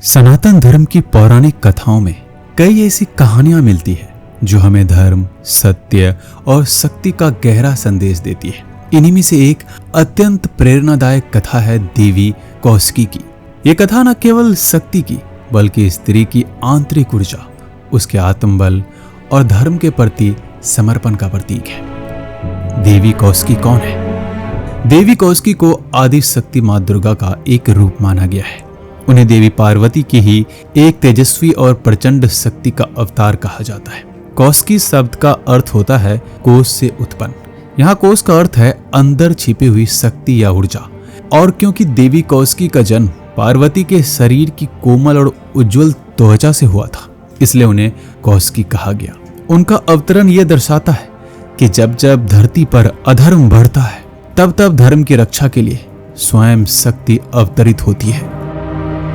सनातन धर्म की पौराणिक कथाओं में कई ऐसी कहानियां मिलती है जो हमें धर्म, सत्य और शक्ति का गहरा संदेश देती है। इन्हीं में से एक अत्यंत प्रेरणादायक कथा है देवी कौशिकी की। ये कथा न केवल शक्ति की बल्कि स्त्री की आंतरिक ऊर्जा, उसके आत्मबल और धर्म के प्रति समर्पण का प्रतीक है। देवी कौशिकी कौन है? देवी कौशिकी को आदि शक्ति मां दुर्गा का एक रूप माना गया है। उन्हें देवी पार्वती की ही एक तेजस्वी और प्रचंड शक्ति का अवतार कहा जाता है। कौशिकी शब्द का अर्थ होता है कोश से उत्पन्न। यहाँ कोश का अर्थ है अंदर छिपी हुई शक्ति या ऊर्जा। और क्योंकि देवी कौशिकी का जन्म पार्वती के शरीर की कोमल और उज्जवल त्वचा से हुआ था, इसलिए उन्हें कौशिकी कहा गया। उनका अवतरण यह दर्शाता है कि जब जब धरती पर अधर्म बढ़ता है, तब तब धर्म की रक्षा के लिए स्वयं शक्ति अवतरित होती है।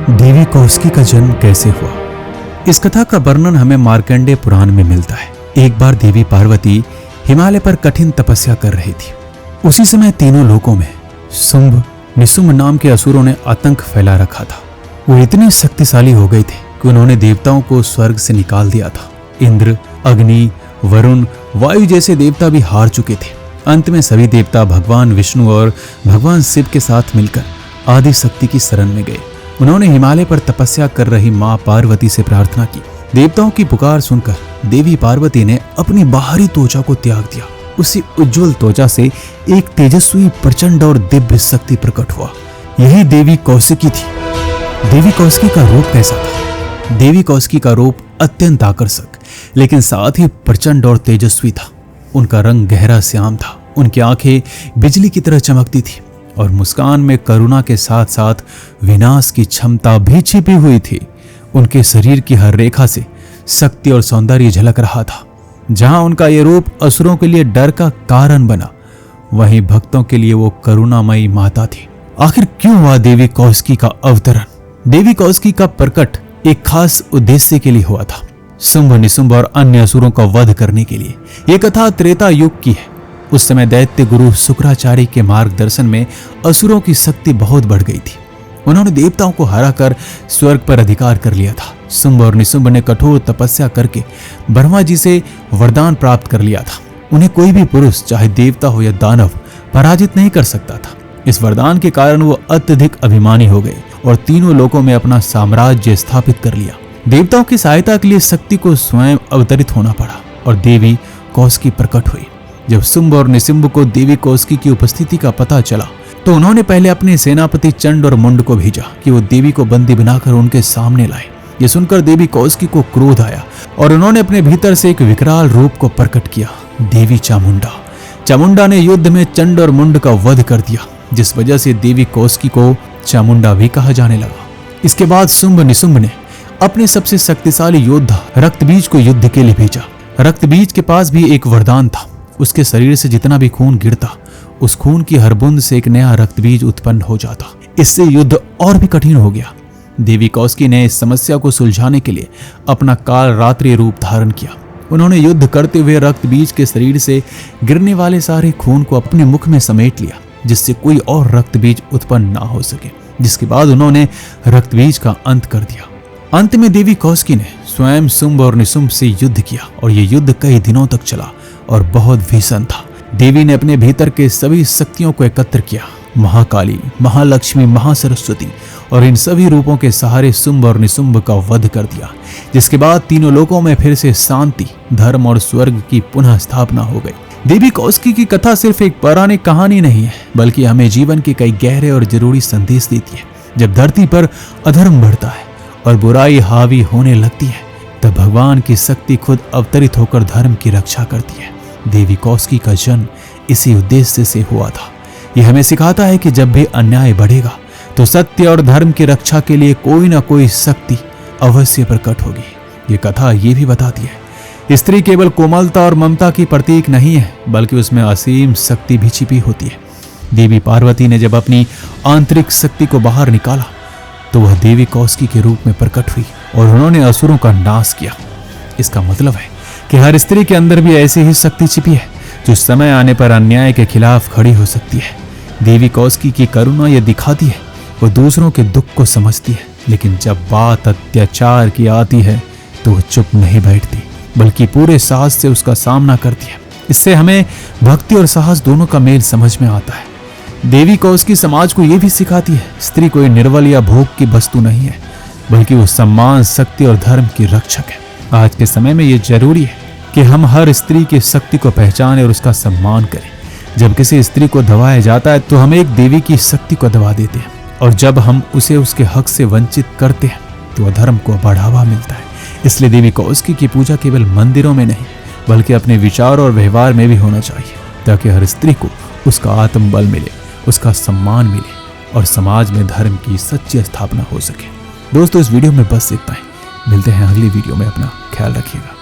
देवी कौशिकी का जन्म कैसे हुआ? इस कथा का वर्णन हमें मार्कंडेय पुराण में मिलता है। एक बार देवी पार्वती हिमालय पर कठिन तपस्या कर रही थी। उसी समय तीनों लोकों में शुंभ निशुंभ नाम के असुरों ने आतंक फैला रखा था। वो इतने शक्तिशाली हो गए थे कि उन्होंने देवताओं को स्वर्ग से निकाल दिया था। इंद्र, अग्नि, वरुण, वायु जैसे देवता भी हार चुके थे। अंत में सभी देवता भगवान विष्णु और भगवान शिव के साथ मिलकर आदि शक्ति की शरण में गए। उन्होंने हिमालय पर तपस्या कर रही मां पार्वती से प्रार्थना की। देवताओं की पुकार सुनकर देवी पार्वती ने अपनी बाहरी त्वचा को त्याग दिया। उसी उज्जवल त्वचा से एक तेजस्वी, प्रचंड और दिव्य शक्ति प्रकट हुआ। यही देवी कौशिकी थी। देवी कौशिकी का रूप कैसा था? देवी कौशिकी का रूप अत्यंत आकर्षक लेकिन साथ ही प्रचंड और तेजस्वी था। उनका रंग गहरा श्याम था। उनकी आंखें बिजली की तरह चमकती थी और मुस्कान में करुणा के साथ साथ विनाश की क्षमता भी छिपी हुई थी। उनके शरीर की हर रेखा से शक्ति और सौंदर्य झलक रहा था। जहां उनका यह रूप असुरों के लिए डर का कारण बना, वहीं भक्तों के लिए वो करुणामयी माता थी। आखिर क्यों हुआ देवी कौशिकी का अवतरण? देवी कौशिकी का प्रकट एक खास उद्देश्य के लिए हुआ था, शुंभ निशुंभ और अन्य असुरों का वध करने के लिए। यह कथा त्रेता युग की है। उस समय दैत्य गुरु शुक्राचार्य के मार्गदर्शन में असुरों की शक्ति बहुत बढ़ गई थी। उन्होंने देवताओं को हराकर स्वर्ग पर अधिकार कर लिया था। शुंभ और निशुंभ ने कठोर तपस्या करके ब्रह्मा जी से वरदान प्राप्त कर लिया था। उन्हें कोई भी पुरुष, चाहे देवता हो या दानव, पराजित नहीं कर सकता था। इस वरदान के कारण वो अत्यधिक अभिमानी हो गए और तीनों लोकों में अपना साम्राज्य स्थापित कर लिया। देवताओं की सहायता के लिए शक्ति को स्वयं अवतरित होना पड़ा और देवी कौशिकी प्रकट हुई। जब शुंभ और निशुंभ को देवी कौशिकी की उपस्थिति का पता चला तो उन्होंने पहले अपने सेनापति चंड और मुंड को भेजा कि वो देवी को बंदी बनाकर उनके सामने लाए। ये सुनकर देवी कौशिकी को क्रोध आया और उन्होंने अपने भीतर से एक विकराल रूप को प्रकट किया, देवी चामुंडा। चामुंडा ने युद्ध में चंड और मुंड का वध कर दिया, जिस वजह से देवी कौशिकी को चामुंडा भी कहा जाने लगा। इसके बाद शुंभ निशुंभ ने अपने सबसे शक्तिशाली योद्धा रक्तबीज को युद्ध के लिए भेजा। रक्तबीज के पास भी एक वरदान था। उसके शरीर से जितना भी खून गिरता, उस खून की हर बूंद से एक नया रक्तबीज उत्पन्न हो जाता। इससे युद्ध और भी कठिन हो गया। देवी कौशिकी ने इस समस्या को सुलझाने के लिए अपना काल रात्रि रूप धारण किया। उन्होंने युद्ध करते हुए रक्तबीज के शरीर से गिरने वाले सारे खून को अपने मुख में समेट लिया, जिससे कोई और रक्तबीज उत्पन्न ना हो सके। जिसके बाद उन्होंने रक्तबीज का अंत कर दिया। अंत में देवी कौशिकी ने स्वयं शुंभ और निशुंभ से युद्ध किया और यह युद्ध कई दिनों तक चला और बहुत भीषण था। देवी ने अपने भीतर के सभी शक्तियों को एकत्र किया। महाकाली, महालक्ष्मी, महासरस्वती और इन सभी रूपों के सहारे शुंभ और निशुंभ का वध कर दिया। जिसके बाद तीनों लोकों में फिर से शांति, धर्म और स्वर्ग की पुनः स्थापना हो गई। देवी कौशिकी की कथा सिर्फ एक पौराणिक कहानी नहीं है, बल्कि हमें जीवन के कई गहरे और जरूरी संदेश देती है। जब धरती पर अधर्म बढ़ता है और बुराई हावी होने लगती है, तब भगवान की शक्ति खुद अवतरित होकर धर्म की रक्षा करती है। देवी कौशिकी का जन्म इसी उद्देश्य से हुआ था। यह हमें सिखाता है कि जब भी अन्याय बढ़ेगा तो सत्य और धर्म की रक्षा के लिए कोई ना कोई शक्ति अवश्य प्रकट होगी। ये कथा ये भी बताती है, स्त्री केवल कोमलता और ममता की प्रतीक नहीं है, बल्कि उसमें असीम शक्ति भी छिपी होती है। देवी पार्वती ने जब अपनी आंतरिक शक्ति को बाहर निकाला तो वह देवी कौशिकी के रूप में प्रकट हुई और उन्होंने असुरों का नाश किया। इसका मतलब है कि हर स्त्री के अंदर भी ऐसी ही शक्ति छिपी है जो समय आने पर अन्याय के खिलाफ खड़ी हो सकती है। देवी कौशिकी की करुणा यह दिखाती है, वो दूसरों के दुख को समझती है लेकिन जब बात अत्याचार की आती है तो वो चुप नहीं बैठती, बल्कि पूरे साहस से उसका सामना करती है। इससे हमें भक्ति और साहस दोनों का मेल समझ में आता है। देवी कौशिकी समाज को यह भी सिखाती है, स्त्री कोई निर्बल या भोग की वस्तु नहीं है, बल्कि वो सम्मान, शक्ति और धर्म की रक्षक है। आज के समय में ये जरूरी है कि हम हर स्त्री की शक्ति को पहचानें और उसका सम्मान करें। जब किसी स्त्री को दबाया जाता है तो हम एक देवी की शक्ति को दबा देते हैं, और जब हम उसे उसके हक से वंचित करते हैं तो अधर्म को बढ़ावा मिलता है। इसलिए देवी कौशिकी की पूजा केवल मंदिरों में नहीं, बल्कि अपने विचार और व्यवहार में भी होना चाहिए, ताकि हर स्त्री को उसका आत्मबल मिले, उसका सम्मान मिले और समाज में धर्म की सच्ची स्थापना हो सके। दोस्तों, इस वीडियो में बस इतना ही। मिलते हैं अगली वीडियो में। अपना ख्याल रखिएगा।